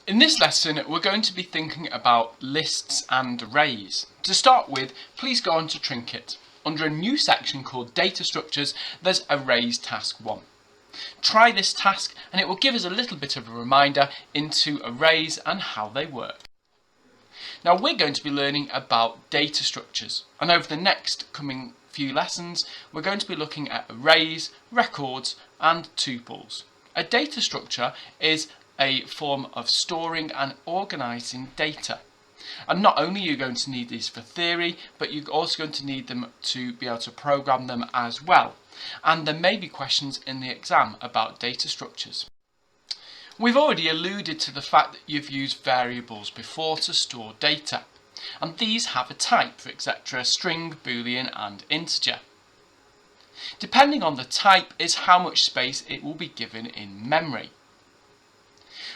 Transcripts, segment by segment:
In this lesson, we're going to be thinking about lists and arrays. To start with, please go on to Trinket. Under a new section called Data Structures, there's Arrays Task 1. Try this task and it will give us a little bit of a reminder into arrays and how they work. Now we're going to be learning about data structures, and over the next coming few lessons, we're going to be looking at arrays, records and tuples. A data structure is a form of storing and organising data. And not only are you going to need these for theory, but you're also going to need them to be able to program them as well. And there may be questions in the exam about data structures. We've already alluded to the fact that you've used variables before to store data. And these have a type, etc. String, boolean and integer. Depending on the type is how much space it will be given in memory.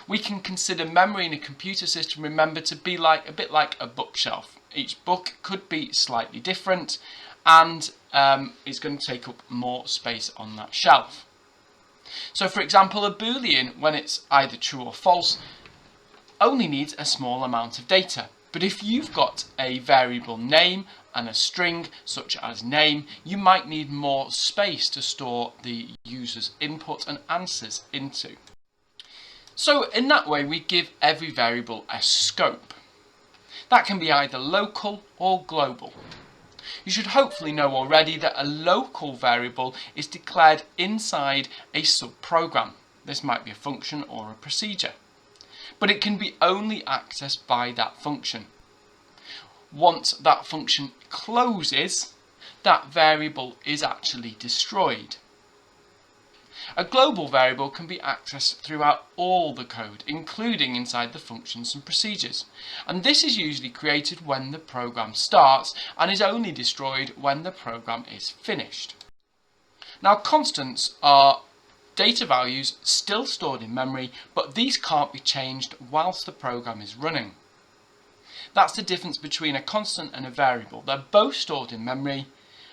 We can consider memory in a computer system, remember, to be a bit like a bookshelf. Each book could be slightly different and is going to take up more space on that shelf. So for example, a boolean, when it's either true or false, only needs a small amount of data. But if you've got a variable name and a string such as name, you might need more space to store the user's input and answers into. So in that way we give every variable a scope. That can be either local or global. You should hopefully know already that a local variable is declared inside a subprogram. This might be a function or a procedure. But it can be only accessed by that function. Once that function closes, that variable is actually destroyed. A global variable can be accessed throughout all the code, including inside the functions and procedures. And this is usually created when the program starts and is only destroyed when the program is finished. Now, constants are data values still stored in memory, but these can't be changed whilst the program is running. That's the difference between a constant and a variable. They're both stored in memory.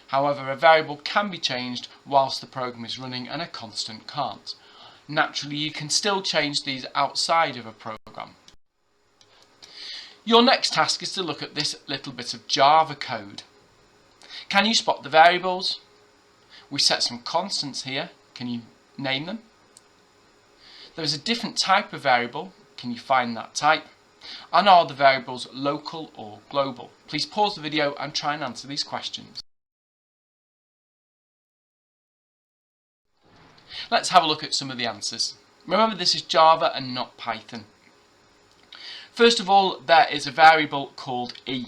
However, a variable can be changed whilst the program is running and a constant can't. Naturally, you can still change these outside of a program. Your next task is to look at this little bit of Java code. Can you spot the variables? We set some constants here. Can you name them? There is a different type of variable. Can you find that type? And are the variables local or global? Please pause the video and try and answer these questions. Let's have a look at some of the answers. Remember, this is Java and not Python. First of all, there is a variable called e,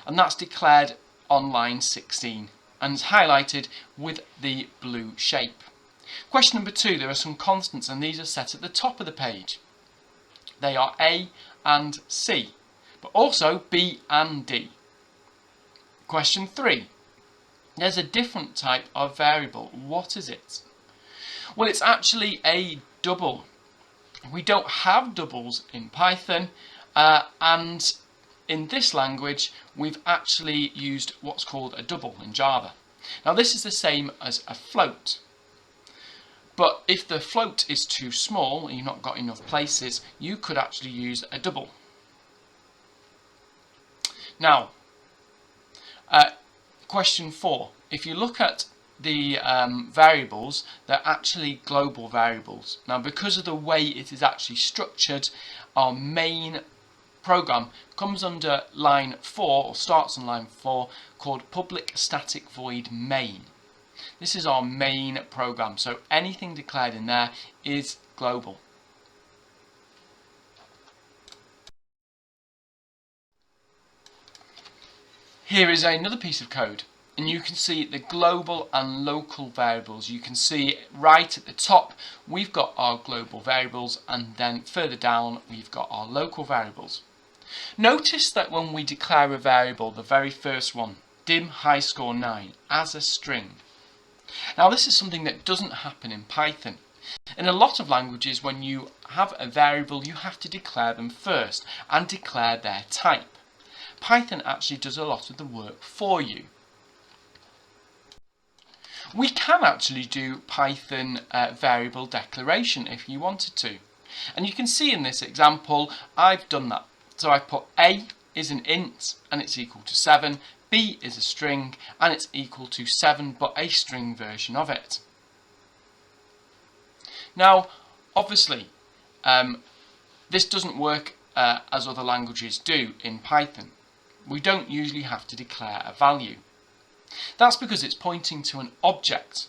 and that's declared on line 16 and is highlighted with the blue shape. Question number 2, there are some constants and these are set at the top of the page. They are a and c, but also b and d. Question 3, there's a different type of variable. What is it? Well, it's actually a double. We don't have doubles in Python, and in this language we've actually used what's called a double in Java. Now this is the same as a float, but if the float is too small and you've not got enough places, you could actually use a double. Now, question 4. If you look at the variables, they're actually global variables. Now, because of the way it is actually structured, our main program comes under line 4, or starts on line 4, called public static void main. This is our main program, so anything declared in there is global. Here is another piece of code. And you can see the global and local variables. You can see right at the top we've got our global variables, and then further down we've got our local variables. Notice that when we declare a variable, the very first one, dim high score 9, as a string. Now this is something that doesn't happen in Python. In a lot of languages, when you have a variable, you have to declare them first and declare their type. Python actually does a lot of the work for you. We can actually do Python variable declaration if you wanted to. And you can see in this example, I've done that. So I've put A is an int and it's equal to 7, B is a string and it's equal to 7, but a string version of it. Now, obviously, this doesn't work as other languages do in Python. We don't usually have to declare a value. That's because it's pointing to an object,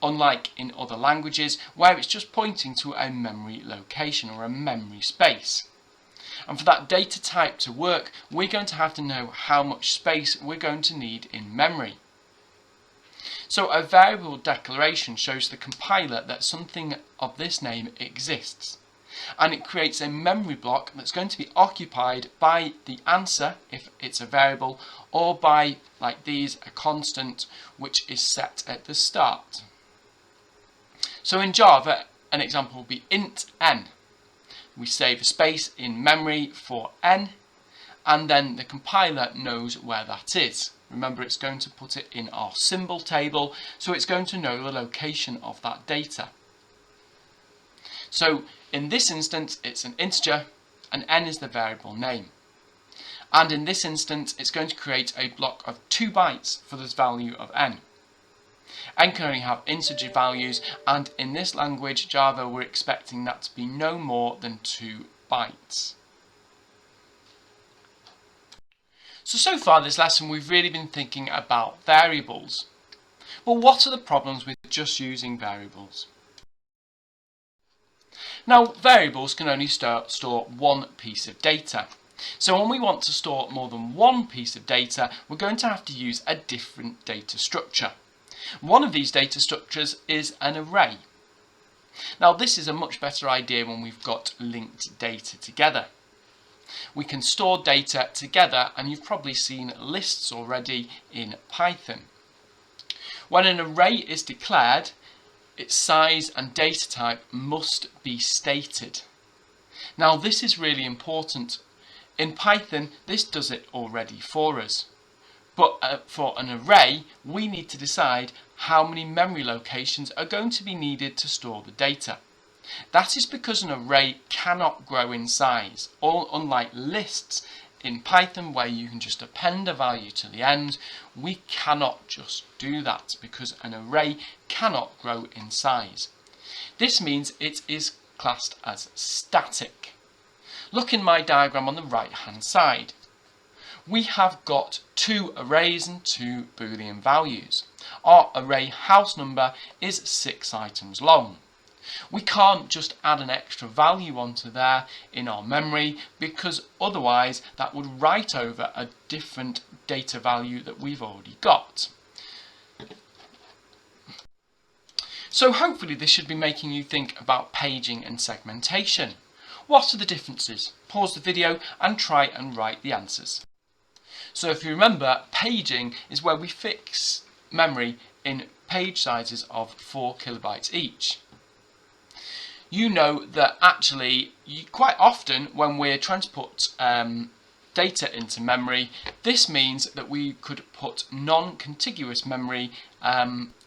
unlike in other languages where it's just pointing to a memory location or a memory space. And for that data type to work, we're going to have to know how much space we're going to need in memory. So a variable declaration shows the compiler that something of this name exists. And it creates a memory block that's going to be occupied by the answer, if it's a variable, or by, like these, a constant which is set at the start. So in Java, an example will be int n. We save a space in memory for n, and then the compiler knows where that is. Remember, it's going to put it in our symbol table, so it's going to know the location of that data. So in this instance, it's an integer, and n is the variable name. And in this instance, it's going to create a block of 2 bytes for this value of n. N can only have integer values, and in this language, Java, we're expecting that to be no more than 2 bytes. So far this lesson, we've really been thinking about variables. But what are the problems with just using variables? Now, variables can only store one piece of data. So when we want to store more than one piece of data, we're going to have to use a different data structure. One of these data structures is an array. Now, this is a much better idea when we've got linked data together. We can store data together, and you've probably seen lists already in Python. When an array is declared, its size and data type must be stated. Now, this is really important. In Python, this does it already for us. But for an array, we need to decide how many memory locations are going to be needed to store the data. That is because an array cannot grow in size, unlike lists in Python where you can just append a value to the end. We cannot just do that because an array cannot grow in size. This means it is classed as static. Look in my diagram on the right hand side. We have got 2 arrays and 2 Boolean values. Our array house number is 6 items long. We can't just add an extra value onto there in our memory, because otherwise that would write over a different data value that we've already got. So hopefully this should be making you think about paging and segmentation. What are the differences? Pause the video and try and write the answers. So if you remember, paging is where we fix memory in page sizes of 4 kilobytes each. You know that actually quite often when we're trying to put data into memory, this means that we could put non-contiguous memory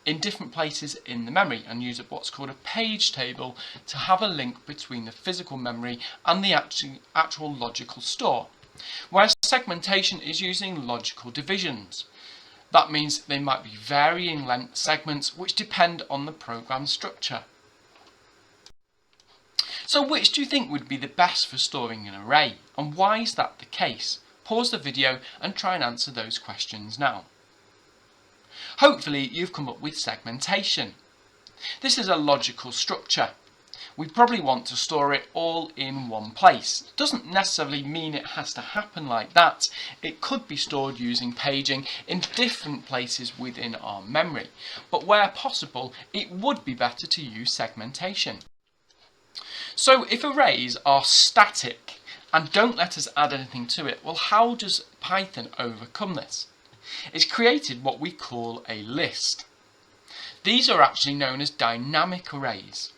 in different places in the memory and use what's called a page table to have a link between the physical memory and the actual logical store. Whereas segmentation is using logical divisions. That means they might be varying length segments which depend on the program structure. So which do you think would be the best for storing an array, and why is that the case? Pause the video and try and answer those questions now. Hopefully you've come up with segmentation. This is a logical structure. We probably want to store it all in one place. It doesn't necessarily mean it has to happen like that. It could be stored using paging in different places within our memory. But where possible, it would be better to use segmentation. So if arrays are static and don't let us add anything to it, well, how does Python overcome this? It's created what we call a list. These are actually known as dynamic arrays.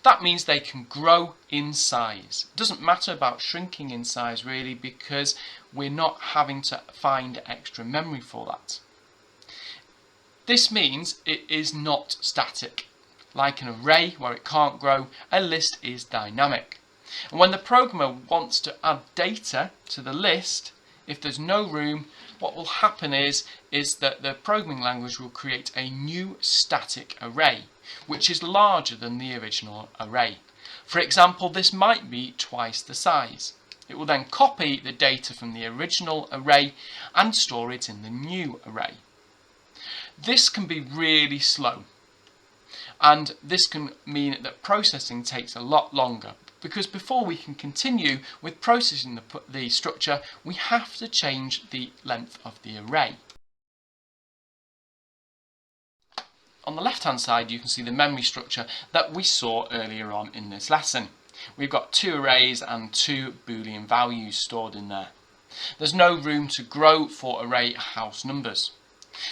That means they can grow in size. It doesn't matter about shrinking in size really, because we're not having to find extra memory for that. This means it is not static. Like an array where it can't grow, a list is dynamic. And when the programmer wants to add data to the list, if there's no room, what will happen is that the programming language will create a new static array, which is larger than the original array. For example, this might be twice the size. It will then copy the data from the original array and store it in the new array. This can be really slow, and this can mean that processing takes a lot longer, because before we can continue with processing the structure, we have to change the length of the array. On the left hand side, you can see the memory structure that we saw earlier on in this lesson. We've got 2 arrays and 2 Boolean values stored in there. There's no room to grow for array house numbers.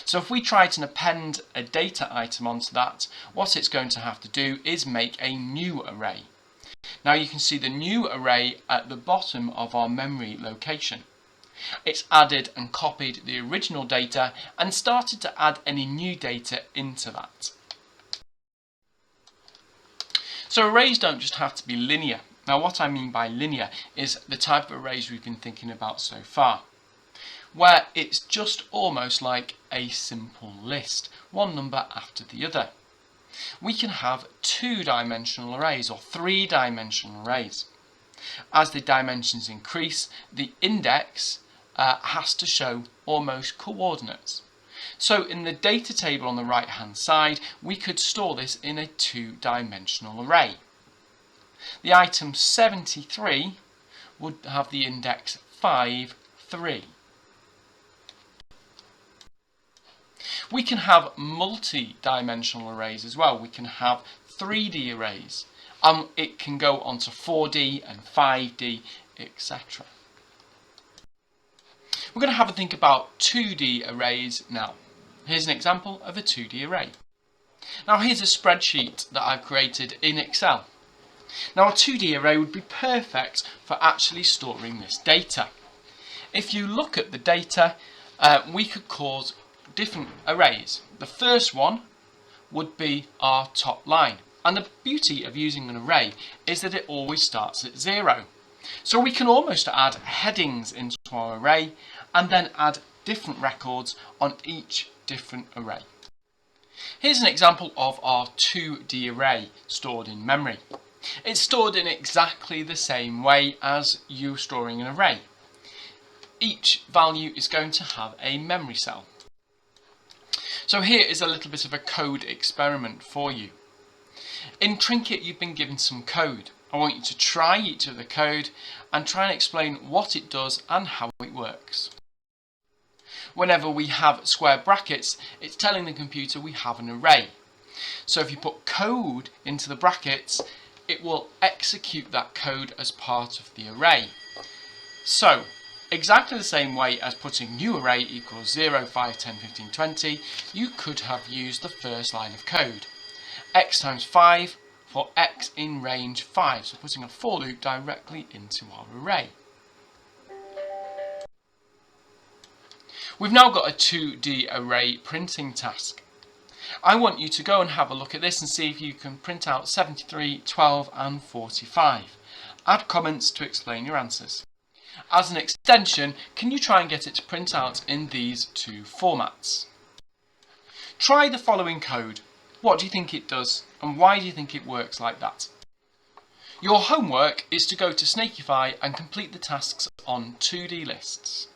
So if we try to append a data item onto that, what it's going to have to do is make a new array. Now you can see the new array at the bottom of our memory location. It's added and copied the original data and started to add any new data into that. So arrays don't just have to be linear. Now what I mean by linear is the type of arrays we've been thinking about so far, where it's just almost like a simple list, one number after the other. We can have 2-dimensional arrays or 3-dimensional arrays. As the dimensions increase, the index has to show almost coordinates. So in the data table on the right hand side, we could store this in a 2-dimensional array. The item 73 would have the index 5, 3. We can have multi-dimensional arrays as well. We can have 3D arrays. It can go on to 4D and 5D, etc. We're going to have a think about 2D arrays now. Here's an example of a 2D array. Now here's a spreadsheet that I've created in Excel. Now a 2D array would be perfect for actually storing this data. If you look at the data, we could cause different arrays. The first one would be our top line. And the beauty of using an array is that it always starts at 0. So we can almost add headings into our array and then add different records on each different array. Here's an example of our 2D array stored in memory. It's stored in exactly the same way as you storing an array. Each value is going to have a memory cell. So here is a little bit of a code experiment for you. In Trinket, you've been given some code. I want you to try each of the code and try and explain what it does and how it works. Whenever we have square brackets, it's telling the computer we have an array. So if you put code into the brackets, it will execute that code as part of the array. So, exactly the same way as putting new array equals 0, 5, 10, 15, 20, you could have used the first line of code. X times 5 for X in range 5, so putting a for loop directly into our array. We've now got a 2D array printing task. I want you to go and have a look at this and see if you can print out 73, 12 and 45. Add comments to explain your answers. As an extension, can you try and get it to print out in these 2 formats? Try the following code. What do you think it does and why do you think it works like that? Your homework is to go to Snakeify and complete the tasks on 2D lists.